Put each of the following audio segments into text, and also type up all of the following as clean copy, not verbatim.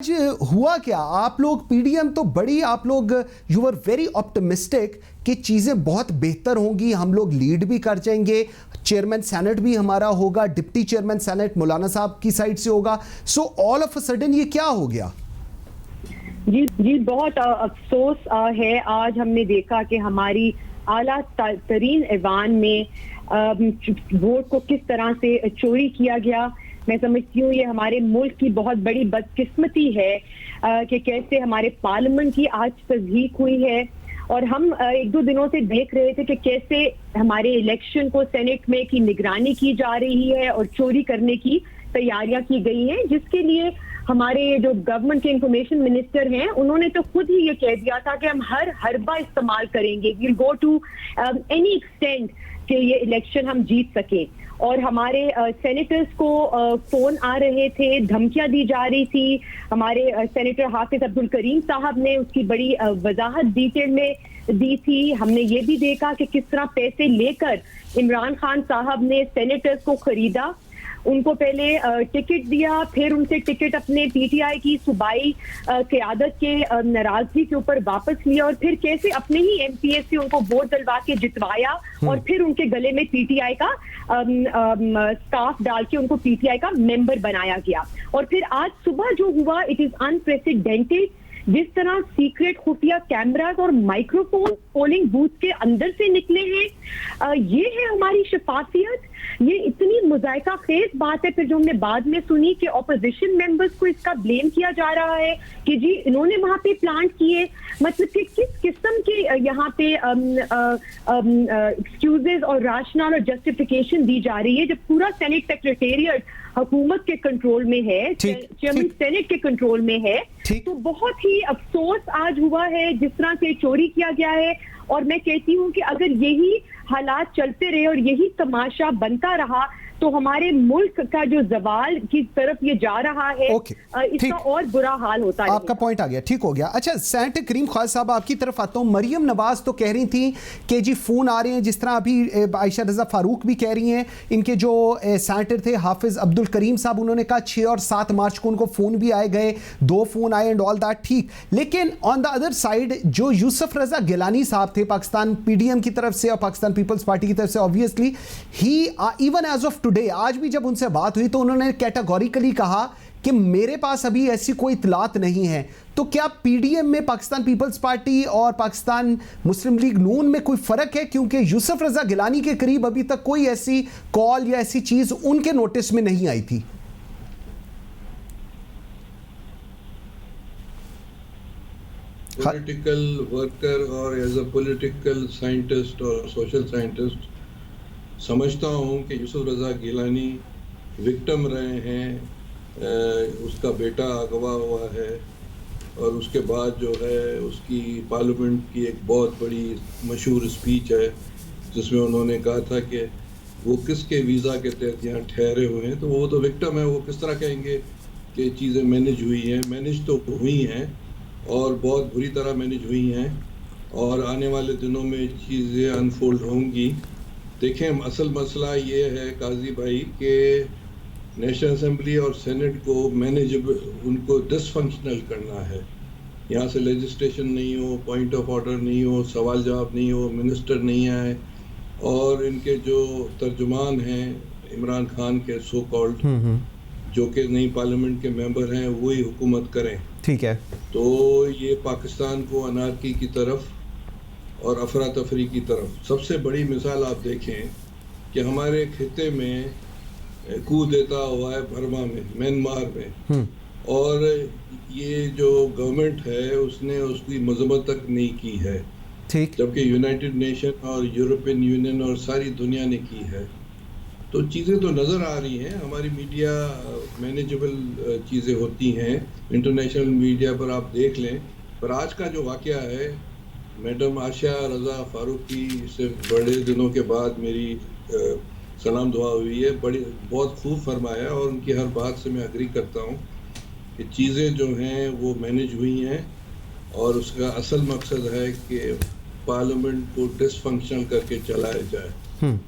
आज हुआ क्या? आप लोग पीडीएम तो बड़ी, आप लोग यू आर वेरी ऑप्टिमिस्टिक कि चीज़ें बहुत बेहतर होंगी, हम लोग लीड भी कर जाएंगे, चेयरमैन सेनेट भी हमारा होगा, डिप्टी चेयरमैन सेनेट मौलाना साहब की साइड से होगा। So all of a sudden ये क्या हो गया? जी बहुत अफसोस है। आज हमने देखा कि हमारी आला तरीन ऐवान में वोट को किस तरह से चोरी किया गया। मैं समझती हूँ ये हमारे मुल्क की बहुत बड़ी बदकिस्मती है कि कैसे हमारे पार्लियामेंट की आज तस्दीक हुई है। और हम एक दो दिनों से देख रहे थे कि कैसे हमारे इलेक्शन को सेनेट में की निगरानी की जा रही है और चोरी करने की तैयारियां की गई हैं, जिसके लिए हमारे जो गवर्नमेंट के इंफॉर्मेशन मिनिस्टर हैं उन्होंने तो खुद ही ये कह दिया था कि हम हर हरबा इस्तेमाल करेंगे, we'll go to any extent कि ये इलेक्शन हम जीत सकें। और हमारे सेनेटर्स को फोन आ रहे थे, धमकियां दी जा रही थी। हमारे सेनेटर हाफिज अब्दुल करीम साहब ने उसकी बड़ी वजाहत डिटेल में दी थी। हमने ये भी देखा कि किस तरह पैसे लेकर इमरान खान साहब ने सेनेटर्स को खरीदा, उनको पहले टिकट दिया, फिर उनसे टिकट अपने पीटीआई की सूबाई क़यादत के नाराजगी के ऊपर वापस लिया और फिर कैसे अपने ही एमपीए से उनको वोट दिलवा के जितवाया और फिर उनके गले में पीटीआई का स्कार्फ डाल के उनको पीटीआई का मेंबर बनाया गया। और फिर आज सुबह जो हुआ, इट इज अनप्रेसिडेंटेड। जिस तरह सीक्रेट खुफिया कैमरास और माइक्रोफोन पोलिंग बूथ के अंदर से निकले हैं, ये है हमारी शफाफियत। ये इतनी मुज़ायका खेज बात है। फिर जो हमने बाद में सुनी कि ऑपोजिशन मेंबर्स को इसका ब्लेम किया जा रहा है कि जी इन्होंने वहां पे प्लांट किए। मतलब कि किस किस्म के यहाँ पे एक्सक्यूजेज और राशनल और जस्टिफिकेशन दी जा रही है, जब पूरा सेनेट सेक्रेटेरिएट हुकूमत के कंट्रोल में है, चेयरमैन सेनेट के कंट्रोल में है। तो बहुत ही अफसोस आज हुआ है जिस तरह से चोरी किया गया है। और मैं कहती हूँ कि अगर यही हालात चलते रहे और यही तमाशा बनता रहा तो हमारे मुल्क का जो जवाल की तरफ ये जा रहा है, इसका और बुरा हाल होता है। आपका पॉइंट आ गया, ठीक हो गया। अच्छा, सेनेटर करीम ख्वाजा साहब आपकी तरफ आता हूँ। मरियम नवाज तो कह रही थी कि जी फोन आ रहे हैं, जिस तरह अभी आयशा रजा फारूक भी कह रही हैं। इनके जो सेनेटर थे हाफिज अब्दुल करीम साहब, उन्होंने कहा 6 और 7 मार्च को उनको फोन भी आए गए, 2 फोन आए एंड ऑल दैट, ठीक। लेकिन ऑन द अदर साइड जो यूसुफ रजा गिलानी साहब थे पाकिस्तान पीडीएम की तरफ से और पाकिस्तान पीपल्स पार्टी की तरफ से, ऑब्वियसली ही इवन एज ऑफ टुडे, आज भी जब उनसे बात हुई तो उन्होंने कैटेगोरिकली कहा कि मेरे पास अभी ऐसी कोई इतलात नहीं है। तो क्या पीडीएम में पाकिस्तान पीपल्स पार्टी और पाकिस्तान मुस्लिम लीग नून में कोई फर्क है? क्योंकि यूसुफ रजा गिलानी के करीब अभी तक कोई ऐसी कॉल या ऐसी चीज उनके नोटिस में नहीं आई थी। पॉलिटिकल वर्कर और एज अ पॉलिटिकल साइंटिस्ट और सोशल साइंटिस्ट समझता हूँ कि यूसुफ रजा गिलानी विक्टिम रहे हैं। उसका बेटा अगवा हुआ है और उसके बाद जो है उसकी पार्लियामेंट की एक बहुत बड़ी मशहूर स्पीच है जिसमें उन्होंने कहा था कि वो किसके वीज़ा के तहत यहाँ ठहरे हुए हैं। तो वो तो विक्टिम है, वो किस तरह कहेंगे कि चीज़ें मैनेज हुई हैं? मैनेज तो हुई हैं और बहुत बुरी तरह मैनेज हुई हैं और आने वाले दिनों में चीज़ें अनफोल्ड होंगी। देखें, असल मसला ये है काजी भाई कि नेशनल असेंबली और सेनेट को मैनेजेबल, उनको डिसफंक्शनल करना है। यहाँ से लेजिस्लेशन नहीं हो, पॉइंट ऑफ ऑर्डर नहीं हो, सवाल जवाब नहीं हो, मिनिस्टर नहीं आए और इनके जो तर्जुमान हैं इमरान खान के सो कॉल्ड, जो कि नई पार्लियामेंट के मेंबर हैं, वही हुकूमत करें। ठीक है। तो ये पाकिस्तान को अनारकी की तरफ और अफरा तफरी की तरफ, सबसे बड़ी मिसाल आप देखें कि हमारे खिते में कूद देता हुआ है बर्मा में, म्यांमार में, और ये जो गवर्नमेंट है उसने उसकी मजम्मत तक नहीं की है, ठीक, जबकि यूनाइटेड नेशन और यूरोपियन यूनियन और सारी दुनिया ने की है। तो चीज़ें तो नज़र आ रही हैं, हमारी मीडिया मैनेजेबल चीज़ें होती हैं, इंटरनेशनल मीडिया पर आप देख लें। पर आज का जो वाक़या है, मैडम आयशा रजा फारूकी से बड़े दिनों के बाद मेरी सलाम दुआ हुई है, बहुत खूब फरमाया और उनकी हर बात से मैं एग्री करता हूँ कि चीज़ें जो हैं वो मैनेज हुई हैं और उसका असल मकसद है कि पार्लियामेंट को डिसफंक्शनल करके चलाया जाए,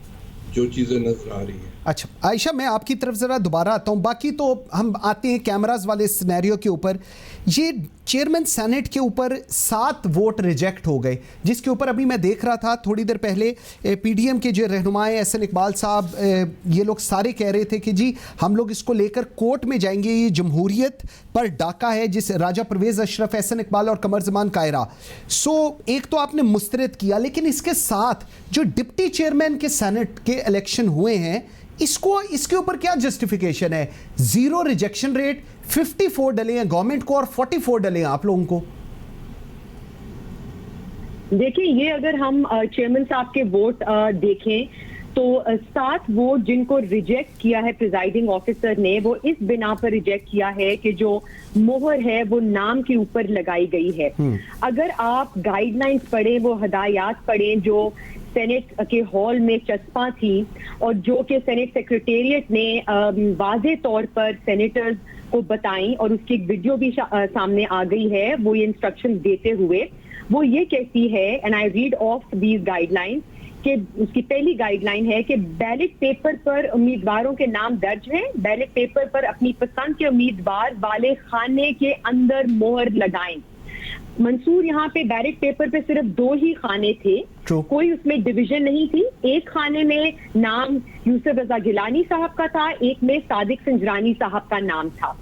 जो चीज़ें नज़र आ रही हैं। अच्छा आयशा, मैं आपकी तरफ ज़रा दोबारा आता हूँ। बाकी तो हम आते हैं कैमराज वाले सिनेरियो के ऊपर। ये चेयरमैन सेनेट के ऊपर 7 वोट रिजेक्ट हो गए, जिसके ऊपर अभी मैं देख रहा था थोड़ी देर पहले पीडीएम के जो रहनुमाएं एहसन इकबाल साहब, ये लोग सारे कह रहे थे कि जी हम लोग इसको लेकर कोर्ट में जाएंगे, ये जमहूरियत पर डाका है, जिस राजा परवेज़ अशरफ, एहसन इकबाल और कमर जमान कायरा। सो एक तो आपने मुस्तरद किया, लेकिन इसके साथ जो डिप्टी चेयरमैन के सेनेट के इलेक्शन हुए हैं, इसके ऊपर क्या जस्टिफिकेशन है? 0 रिजेक्शन रेट, 54 डले हैं गवर्नमेंट को और 44 डले हैं आप लोगों को। देखिए, ये अगर हम चेयरमैन साहब के वोट देखें तो 7 वोट जिनको रिजेक्ट किया है प्रिजाइडिंग ऑफिसर ने, वो इस बिना पर रिजेक्ट किया है कि जो मोहर है वो नाम के ऊपर लगाई गई है। अगर आप गाइडलाइंस पढ़ें, वो हदायत पढ़ें जो सेनेट के हॉल में चस्पा थी और जो कि सेनेट सेक्रेटेरिएट ने वाज़े तौर पर सेनेटर्स को बताई, और उसकी एक वीडियो भी सामने आ गई है, वो ये इंस्ट्रक्शंस देते हुए वो ये कहती है, and I read of these guidelines, कि उसकी पहली गाइडलाइन है कि बैलेट पेपर पर उम्मीदवारों के नाम दर्ज हैं, बैलेट पेपर पर अपनी पसंद के उम्मीदवार वाले खाने के अंदर मोहर लगाएं। मंसूर यहाँ पे बैलेट पेपर पे सिर्फ 2 ही खाने थे, कोई उसमें डिवीजन नहीं थी। एक खाने में नाम यूसुफ रजा गिलानी साहब का था, एक में सादिक संजरानी साहब का नाम था,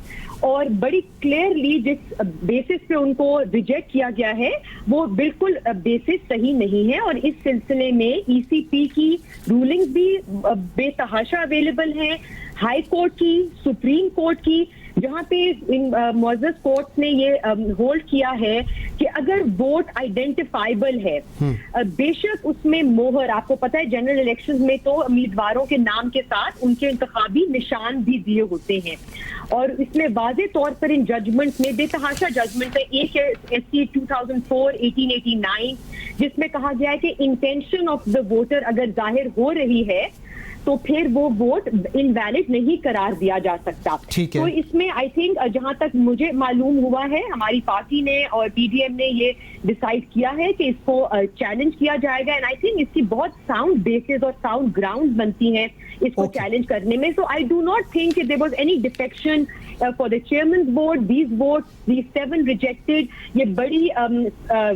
और बड़ी क्लियरली जिस बेसिस पे उनको रिजेक्ट किया गया है वो बिल्कुल बेसिस सही नहीं है। और इस सिलसिले में ईसीपी की रूलिंग्स भी बेतहाशा अवेलेबल हैं, हाई कोर्ट की, सुप्रीम कोर्ट की, जहां पे इन मुअज़्ज़ज़ कोर्ट्स ने ये होल्ड किया है कि अगर वोट आइडेंटिफाइबल है, बेशक उसमें मोहर, आपको पता है जनरल इलेक्शंस में तो उम्मीदवारों के नाम के साथ उनके इंतखाबी निशान भी दिए होते हैं, और इसमें वाज़े तौर पर इन जजमेंट में बेतहाशा जजमेंट है। एक है SC 2004-1889 जिसमें कहा गया है कि इंटेंशन ऑफ द वोटर अगर जाहिर हो रही है तो फिर वो वोट इनवैलिड नहीं करार दिया जा सकता। तो इसमें आई थिंक जहां तक मुझे मालूम हुआ है, हमारी पार्टी ने और पीडीएम ने ये डिसाइड किया है कि इसको चैलेंज किया जाएगा, एंड आई थिंक इसकी बहुत साउंड बेसिस और साउंड ग्राउंड बनती हैं इसको चैलेंज करने में। So I do not think there was any defection for the chairman vote, these votes, these 7 rejected, ये बड़ी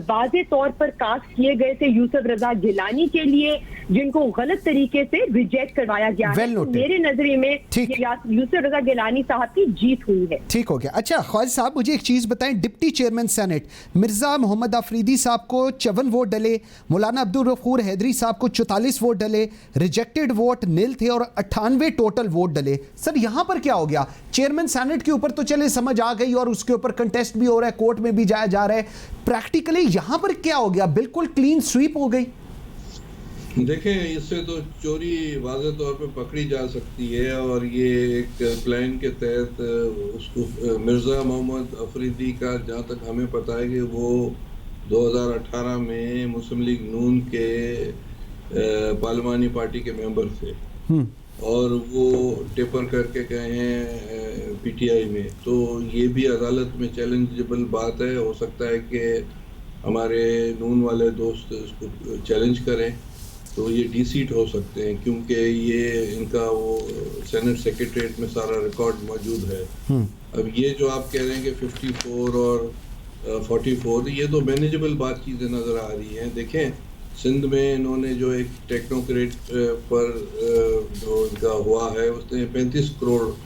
वाज़े तौर पर कास्ट किए गए थे यूसुफ रजा गिलानी के लिए, जिनको गलत तरीके से रिजेक्ट करवाया गया है। मेरे नजरिए में यूसुफ रजा गिलानी साहब की जीत हुई है। ठीक हो गया। अच्छा ख्वाजा साहब, मुझे एक चीज बताएं, deputy chairman senate Mirza Mohammad Afridi Sahab को 54 वोट डले, मौलाना अब्दुल गफूर हैदरी साहब को 44 वोट डले, रिजेक्टेड वोट नील थे और 98 टोटल वोट डले। सर यहाँ पर क्या हो गया? चेयरमैन सेनेट के ऊपर तो चले समझ आ गई और उसके ऊपर कंटेस्ट भी हो रहा है, कोर्ट में भी जाया जा रहा है, प्रैक्टिकली यहाँ पर क्या हो गया? बिल्कुल क्लीन स्वीप हो गई। देखें, इससे तो चोरी वाज़े तौर पे पकड़ी जा सकती है, और ये एक प्लान के तहत उसको मिर्ज़ा मोहम्मद अफरीदी का, जहाँ तक हमें पता है कि वो 2018 में मुस्लिम लीग नून के पार्लिमानी पार्टी के मेंबर थे, और वो टेपर करके गए हैं पीटीआई में। तो ये भी अदालत में चैलेंजेबल बात है। हो सकता है कि हमारे नून वाले दोस्त इसको चैलेंज करें, तो ये डिसीट हो सकते हैं, क्योंकि ये इनका वो सेनेट सेक्रेटरीट में सारा रिकॉर्ड मौजूद है। अब ये जो आप कह रहे हैं कि 54 और 44, ये तो मैनेजेबल बात चीज़ें नज़र आ रही हैं। देखें, सिंध में इन्होंने जो एक टेक्नोक्रेट पर जो इनका हुआ है, उसने 35 करोड़